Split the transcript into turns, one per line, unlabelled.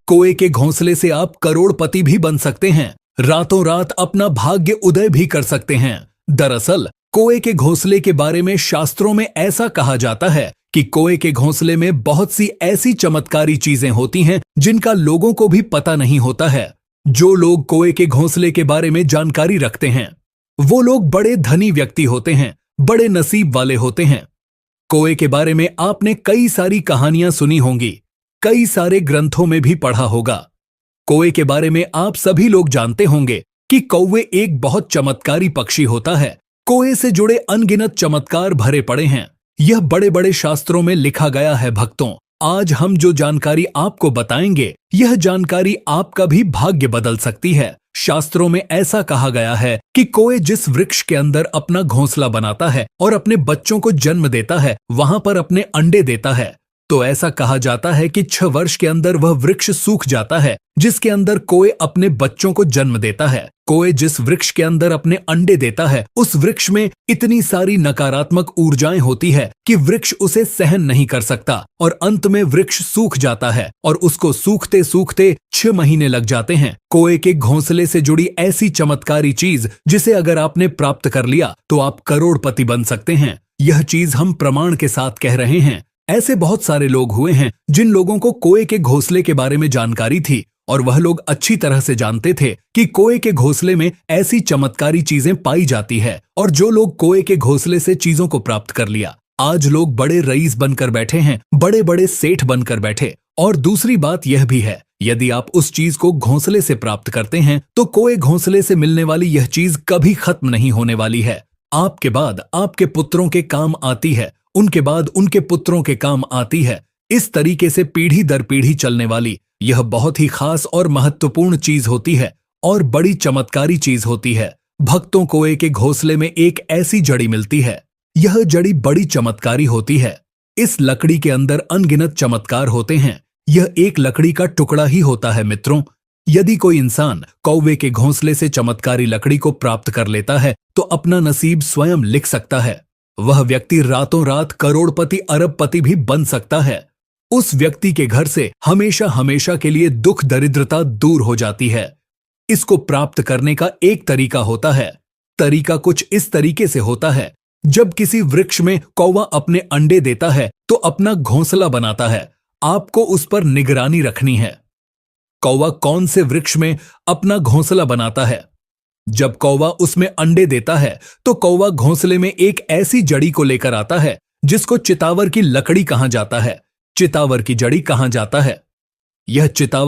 कोए के घोंसले से आप करोड़पति भी बन सकते हैं, रातों रात अपना भाग्य उदय भी कर सकते हैं। दरअसल कोए के घोंसले के बारे में शास्त्रों में ऐसा कहा जाता है कि कोए के घोंसले में बहुत सी ऐसी चमत्कारी चीजें होती हैं जिनका लोगों को भी पता नहीं होता है। जो लोग कोए के घोंसले के बारे में जानकारी रखते हैं वो लोग बड़े धनी व्यक्ति होते हैं, बड़े नसीब वाले होते हैं। कोए के बारे में आपने कई सारी कहानियां सुनी होंगी, कई सारे ग्रंथों में भी पढ़ा होगा। कोए के बारे में आप सभी लोग जानते होंगे कि कौवे एक बहुत चमत्कारी पक्षी होता है। कोए से जुड़े अनगिनत चमत्कार भरे पड़े हैं। यह बड़े बड़े शास्त्रों में लिखा गया है। भक्तों, आज हम जो जानकारी आपको बताएंगे, यह जानकारी आपका भी भाग्य बदल सकती है। शास्त्रों में ऐसा कहा गया है कि कोए जिस वृक्ष के अंदर अपना घोंसला बनाता है और अपने बच्चों को जन्म देता है, वहां पर अपने अंडे देता है। तो ऐसा कहा जाता है कि 6 वर्ष के अंदर वह वृक्ष सूख जाता है जिसके अंदर कोए अपने बच्चों को जन्म देता है। कोए जिस वृक्ष के अंदर अपने अंडे देता है, उस वृक्ष में इतनी सारी नकारात्मक ऊर्जाएं होती है कि वृक्ष उसे सहन नहीं कर सकता और अंत में वृक्ष सूख जाता है और उसको सूखते सूखते 6 महीने लग जाते हैं। कोए के घोंसले से जुड़ी ऐसी चमत्कारी चीज जिसे अगर आपने प्राप्त कर लिया तो आप करोड़पति बन सकते हैं। यह चीज हम प्रमाण के साथ कह रहे हैं। ऐसे बहुत सारे लोग हुए हैं जिन लोगों को कोए के घोंसले के बारे में जानकारी थी और वह लोग अच्छी तरह से जानते थे कि कोए के घोंसले में ऐसी चमत्कारी चीजें पाई जाती है। और जो लोग कोए के घोंसले से चीजों को प्राप्त कर लिया, आज लोग बड़े रईस बनकर बैठे हैं, बड़े बड़े सेठ बनकर बैठे। और दूसरी बात यह भी है, यदि आप उस चीज को घोंसले से प्राप्त करते हैं तो कोए घोंसले से मिलने वाली यह चीज कभी खत्म नहीं होने वाली है। आपके बाद आपके पुत्रों के काम आती है, उनके बाद उनके पुत्रों के काम आती है। इस तरीके से पीढ़ी दर पीढ़ी चलने वाली यह बहुत ही खास और महत्वपूर्ण चीज होती है और बड़ी चमत्कारी चीज होती है। भक्तों, कोए के घोंसले में एक ऐसी जड़ी मिलती है। यह जड़ी बड़ी चमत्कारी होती है। इस लकड़ी के अंदर अनगिनत चमत्कार होते हैं। यह एक लकड़ी का टुकड़ा ही होता है। मित्रों, यदि कोई इंसान कौवे के घोंसले से चमत्कारी लकड़ी को प्राप्त कर लेता है तो अपना नसीब स्वयं लिख सकता है। वह व्यक्ति रातों रात करोड़पति अरबपति भी बन सकता है। उस व्यक्ति के घर से हमेशा हमेशा के लिए दुख दरिद्रता दूर हो जाती है। इसको प्राप्त करने का एक तरीका होता है। तरीका कुछ इस तरीके से होता है, जब किसी वृक्ष में कौवा अपने अंडे देता है तो अपना घोंसला बनाता है। आपको उस पर निगरानी रखनी है। कौवा कौन से वृक्ष में अपना घोंसला बनाता है? जब कौवा उसमें अंडे देता है तो कौवा घोंसले में एक ऐसी जड़ी को लेकर आता है जिसको चितावर की लकड़ी कहा जाता है। चितावर की जड़ी कहा जाता है। यह चितावर